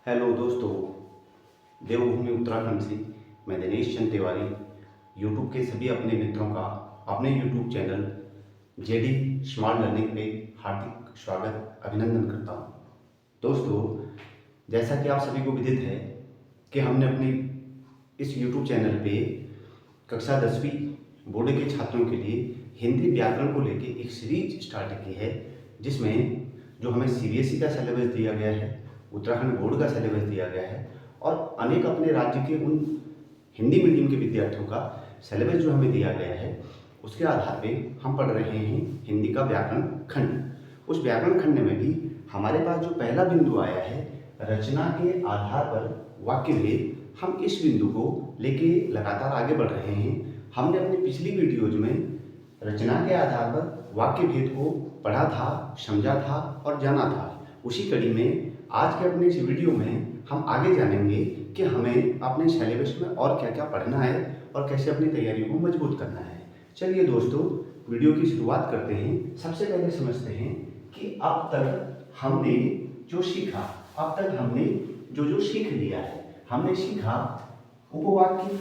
Hello दोस्तों, देवभूमि उत्तराखंड से मैं दिनेश चंद तिवारी यूट्यूब के सभी अपने मित्रों का अपने YouTube channel JD smart learning पे हार्दिक स्वागत अभिनंदन करता हूँ। दोस्तों, जैसा कि आप सभी को विदित है कि हमने अपनी इस यूट्यूब चैनल पे कक्षा 10वीं बोर्ड के छात्रों के लिए हिंदी व्याकरण को लेकर एक सीरीज स्टार्ट की है, जिसमें जो हमें सीबीएसई का सिलेबस दिया गया है, उत्तराखंड बोर्ड का सिलेबस दिया गया है और अनेक अपने राज्य के उन हिंदी मीडियम के विद्यार्थियों का सिलेबस जो हमें दिया गया है, उसके आधार पे हम पढ़ रहे हैं हिंदी का व्याकरण खंड। उस व्याकरण खंड में भी हमारे पास जो पहला बिंदु आया है, रचना के आधार पर वाक्य भेद, हम इस बिंदु को लेके लगातार आगे बढ़ रहे हैं। हमने अपनी पिछली वीडियोज में रचना के आधार पर वाक्य भेद को पढ़ा था, समझा था और जाना था। उसी कड़ी में आज के अपने इस वीडियो में हम आगे जानेंगे कि हमें अपने सिलेबस में और क्या क्या पढ़ना है और कैसे अपनी तैयारियों को मजबूत करना है। चलिए दोस्तों, वीडियो की शुरुआत करते हैं। सबसे पहले समझते हैं कि अब तक हमने जो सीखा, अब तक हमने जो सीख लिया है। हमने सीखा उपवाक्य,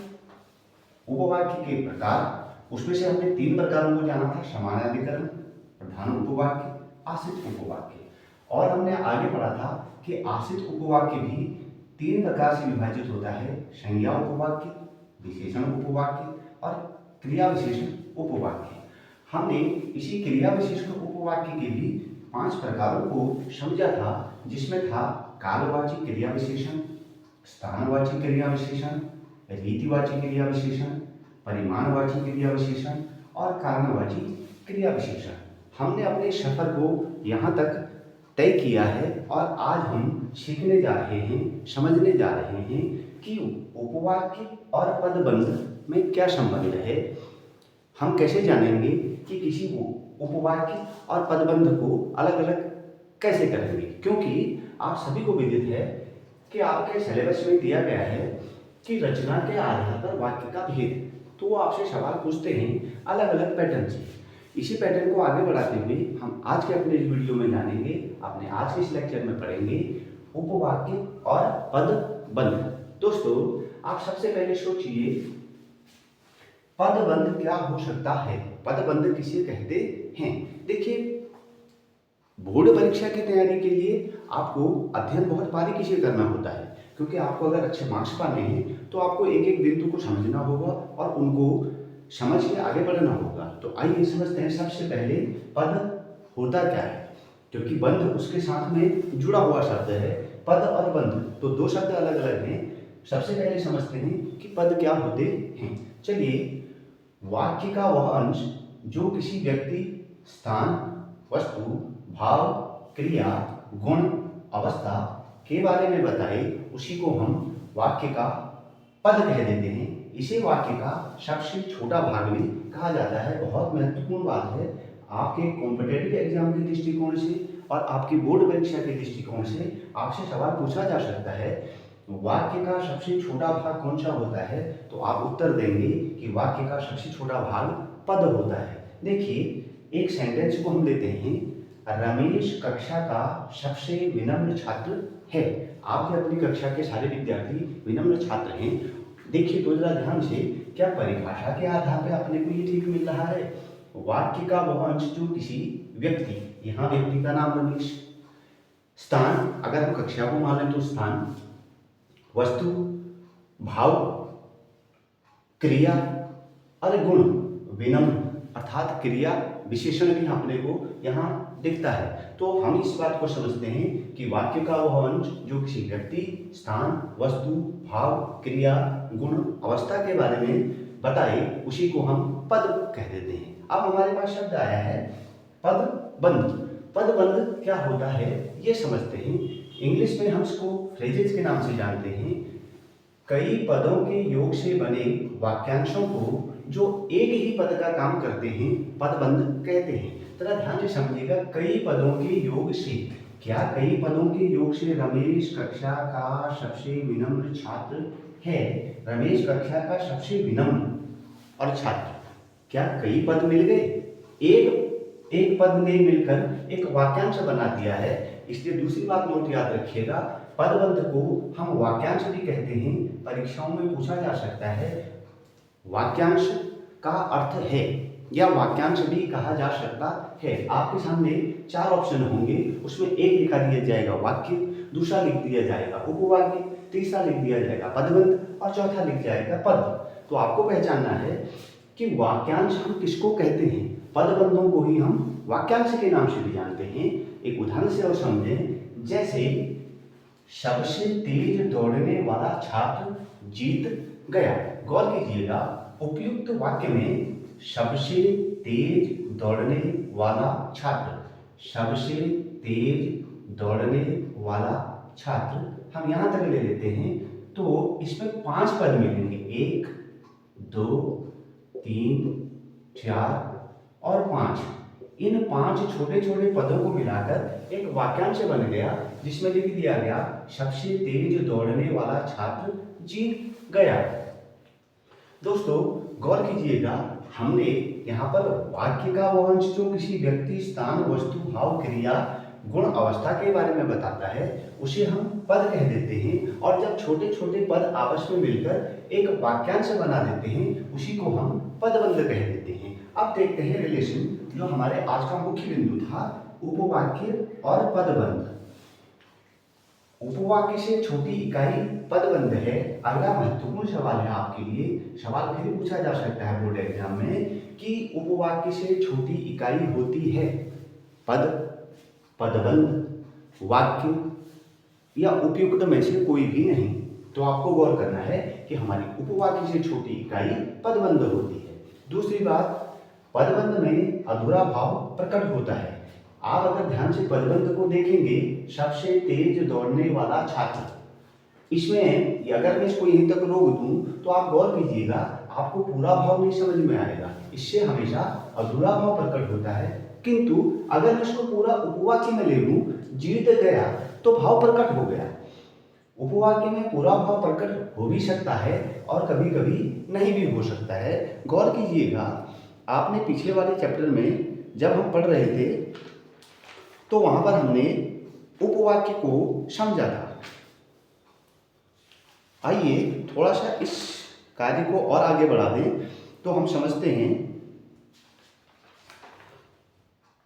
उपवाक्य के प्रकार। उसमें से हमने 3 प्रकारों को जाना था: समानाधिकरण, प्रधान उपवाक्य, आश्रित उपवाक्य। और हमने आगे पढ़ा था कि आश्रित उपवाक्य भी 3 प्रकार से विभाजित होता है: संज्ञा उपवाक्य, विशेषण उपवाक्य और क्रिया विशेषण उपवाक्य। हमने इसी क्रिया विशेषण उपवाक्य के भी 5 प्रकारों को समझा था, जिसमें था कालवाची क्रिया विशेषण, स्थानवाची क्रिया विशेषण, रीतिवाची क्रिया विशेषण, परिमाणवाची क्रिया विशेषण और कारणवाची क्रिया विशेषण। हमने अपने सफर को यहाँ तक तय किया है और आज हम सीखने जा रहे हैं, समझने जा रहे हैं कि उपवाक्य और पदबंध में क्या संबंध है। हम कैसे जानेंगे कि किसी उपवाक्य और पदबंध को अलग अलग कैसे करेंगे, क्योंकि आप सभी को विदित है कि आपके सिलेबस में दिया गया है कि रचना के आधार पर वाक्य का भेद। तो वो आपसे सवाल पूछते हैं अलग अलग पैटर्न से। इसी पैटर्न को आगे बढ़ाते हुए हम आज के अपने इस वीडियो में जानेंगे, अपने आज के इस लेक्चर में पढ़ेंगे उपवाक्य और पदबंध। दोस्तों, आप सबसे पहले सोचिए पदबंध क्या हो सकता है, पदबंध किसे कहते हैं। देखिए, बोर्ड परीक्षा की तैयारी के लिए आपको अध्ययन बहुत बारीकी से करना होता है, क्योंकि आपको अगर अच्छे मार्क्स पाने हैं तो आपको एक एक बिंदु को समझना होगा और उनको समझ के आगे बढ़ना होगा। तो आइए समझते हैं सबसे पहले पद होता क्या है, क्योंकि बंध उसके साथ में जुड़ा हुआ शब्द है। पद और बंध तो 2 शब्द अलग अलग हैं। सबसे पहले समझते हैं कि पद क्या होते हैं। चलिए, वाक्य का वह अंश जो किसी व्यक्ति, स्थान, वस्तु, भाव, क्रिया, गुण, अवस्था के बारे में बताए, उसी को हम वाक्य का पद कह देते हैं। इसे वाक्य का सबसे छोटा भाग भी कहा जाता है। बहुत महत्वपूर्ण बात है, आपके कॉम्पिटिटिव एग्जाम के दृष्टिकोण से और आपकी बोर्ड परीक्षा के दृष्टिकोण से आपसे सवाल पूछा जा सकता है, वाक्य का सबसे छोटा भाग कौन सा होता है, तो आप उत्तर देंगे कि वाक्य का सबसे छोटा भाग पद होता है। देखिए, एक सेंटेंस को हम लेते हैं, रमेश कक्षा का सबसे विनम्र छात्र है। आपके अपनी कक्षा के सारे विद्यार्थी विनम्र छात्र हैं। देखिए तो जरा ध्यान से, क्या परिभाषा के आधार पर अपने को ये ठीक मिल रहा है? वाक्य का वह अंश जो किसी व्यक्ति, यहाँ व्यक्ति का नाम रमेश, स्थान अगर हम कक्षा को मान लें तो स्थान, वस्तु, भाव, क्रिया और गुण, विनम्र अर्थात क्रिया विशेषण भी अपने को यहाँ दिखता है। तो हम इस बात को समझते हैं कि वाक्य का वह अंश जो किसी व्यक्ति, स्थान, वस्तु, भाव, क्रिया, गुण, अवस्था के बारे में बताए, उसी को हम पद कह देते हैं। अब हमारे पास शब्द आया है पदबंध। पदबंध क्या होता है ये समझते हैं। इंग्लिश में हम इसको फ्रेजेस के नाम से जानते हैं। कई पदों के योग से बने वाक्यांशों को जो एक ही पद का काम करते हैं, पदबंध कहते हैं। जरा ध्यान से समझिएगा, कई पदों के योग से, क्या कई पदों के योग से रमेश कक्षा का सबसे विनम्र छात्र है। रमेश कक्षा का सबसे विनम्र और छात्र, क्या कई पद मिल गए? एक पद ने मिलकर एक वाक्यांश बना दिया है। इसलिए दूसरी बात नोट याद रखिएगा पदबंध को हम वाक्यांश भी कहते हैं। परीक्षाओं में पूछा जा सकता है वाक्यांश का अर्थ है या वाक्यांश भी कहा जा सकता है। आपके सामने 4 ऑप्शन होंगे, उसमें एक लिखा दिया जाएगा वाक्य, दूसरा लिख दिया जाएगा उपवाक्य, तीसरा लिख दिया जाएगा पदबंध और चौथा लिख जाएगा पद। तो आपको पहचानना है कि वाक्यांश हम किसको कहते हैं। पदबंधों को ही हम वाक्यांश के नाम से भी जानते हैं। एक उदाहरण से और समझें, जैसे सबसे तेज दौड़ने वाला छात्र जीत गया। गौर कीजिएगा, उपयुक्त वाक्य में सबसे तेज दौड़ने वाला छात्र, सबसे तेज दौड़ने वाला छात्र हम यहां तक ले लेते हैं तो इसमें 5 पद मिलेंगे, 1 2 3 4 और 5। इन 5 छोटे छोटे पदों को मिलाकर एक वाक्यांश बन गया जिसमें लिख दिया गया सबसे तेज दौड़ने वाला छात्र जीत गया। दोस्तों गौर कीजिएगा, हमने यहाँ पर वाक्य का वो अंश जो किसी व्यक्ति, स्थान, वस्तु, भाव, क्रिया, गुण, अवस्था के बारे में बताता है उसे हम पद कह देते हैं। और जब छोटे छोटे पद आपस में मिलकर एक वाक्यांश बना देते हैं उसी को हम पदबंध कह देते हैं। अब देखते हैं रिलेशन, जो हमारे आज का मुख्य बिंदु था, उपवाक्य और पदबंध। उपवाक्य से छोटी इकाई पदबंध है। अगला महत्वपूर्ण सवाल है आपके लिए, सवाल फिर पूछा जा सकता है बोर्ड एग्जाम में कि उपवाक्य से छोटी इकाई होती है पद, पदबंध, वाक्य या उपयुक्त में से कोई भी नहीं। तो आपको गौर करना है कि हमारी उपवाक्य से छोटी इकाई पदबंध होती है। दूसरी बात, पदबंध में अधूरा भाव प्रकट होता है। आप अगर ध्यान से पदबंध को देखेंगे, सबसे तेज दौड़ने वाला छात्र, इसमें अगर मैं इसको यहीं तक रोक दूं तो आप गौर कीजिएगा, आपको पूरा भाव नहीं समझ में आएगा। इससे हमेशा अधूरा भाव प्रकट होता है। किंतु अगर मैं इसको पूरा उपवाक्य में ले लूं, जीत गया, तो भाव प्रकट हो गया। उपवाक्य में पूरा भाव प्रकट हो भी सकता है और कभी कभी नहीं भी हो सकता है। गौर कीजिएगा, आपने पिछले वाले चैप्टर में जब हम पढ़ रहे थे तो वहां पर हमने उपवाक्य को समझा था। आइए थोड़ा सा इस कार्य को और आगे बढ़ा दें तो हम समझते हैं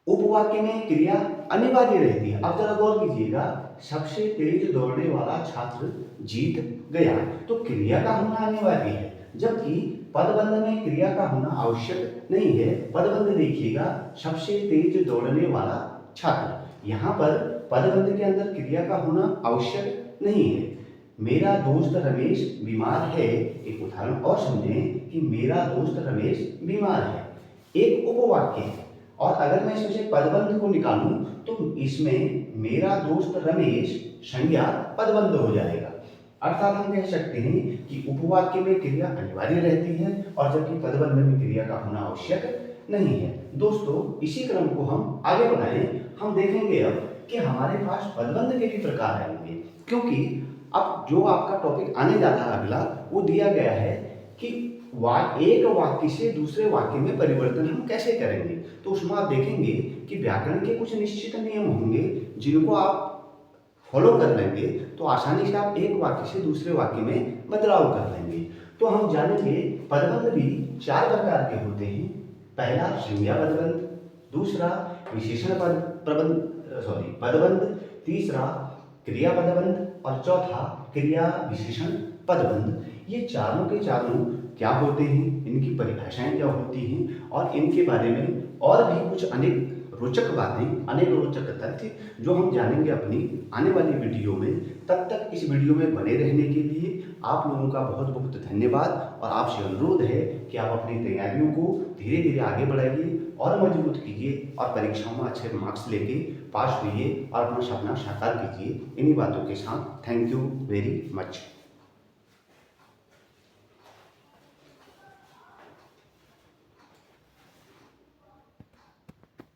उपवाक्य में क्रिया अनिवार्य रहती है। अब जरा गौर कीजिएगा, सबसे तेज दौड़ने वाला छात्र जीत गया, तो क्रिया का होना अनिवार्य है, जबकि पदबंध में क्रिया का होना आवश्यक नहीं है। पदबंध देखिएगा, सबसे तेज दौड़ने वाला छात्र, यहाँ पर पदबंध के अंदर क्रिया का होना आवश्यक नहीं है। मेरा दोस्त रमेश बीमार है, एक उदाहरण और समझें कि मेरा दोस्त रमेश बीमार है, एक उपवाक्य है। और अगर मैं इसमें से पदबंध को निकालूं तो इसमें मेरा दोस्त रमेश संज्ञा पदबंध हो जाएगा। अर्थात हम कह सकते हैं कि उपवाक्य में क्रिया अनिवार्य रहती है और जबकि पदबंध में क्रिया का होना आवश्यक नहीं है। दोस्तों इसी क्रम को हम आगे बढ़ाएं, हम देखेंगे अब कि हमारे पास पदबंध के भी प्रकार आएंगे, क्योंकि अब जो आपका टॉपिक आने जा रहा है अगला, वो दिया गया है कि एक वाक्य से दूसरे वाक्य में परिवर्तन हम कैसे करेंगे। तो उसमें आप देखेंगे कि व्याकरण के कुछ निश्चित नियम होंगे जिनको आप फॉलो कर लेंगे तो आसानी से आप एक वाक्य से दूसरे वाक्य में बदलाव कर लेंगे। तो हम जानेंगे पदबंध भी 4 प्रकार के होते हैं। पहला संज्ञा पदबंध, दूसरा विशेषण पदबंध, तीसरा क्रिया पदबंध और चौथा क्रिया विशेषण पदबंध। ये चारों के चारों क्या होते हैं, इनकी परिभाषाएं क्या होती हैं और इनके बारे में और भी कुछ अनेक रोचक बातें, अनेक रोचक तथ्य जो हम जानेंगे अपनी आने वाली वीडियो में। तब तक इस वीडियो में बने रहने के लिए आप लोगों का बहुत बहुत धन्यवाद और आपसे अनुरोध है कि आप अपनी तैयारियों को धीरे धीरे आगे बढ़ाइए और मजबूत कीजिए और परीक्षाओं में अच्छे मार्क्स लेके पास होइए और अपना सपना साकार कीजिए। इन्हीं बातों के साथ थैंक यू वेरी मच।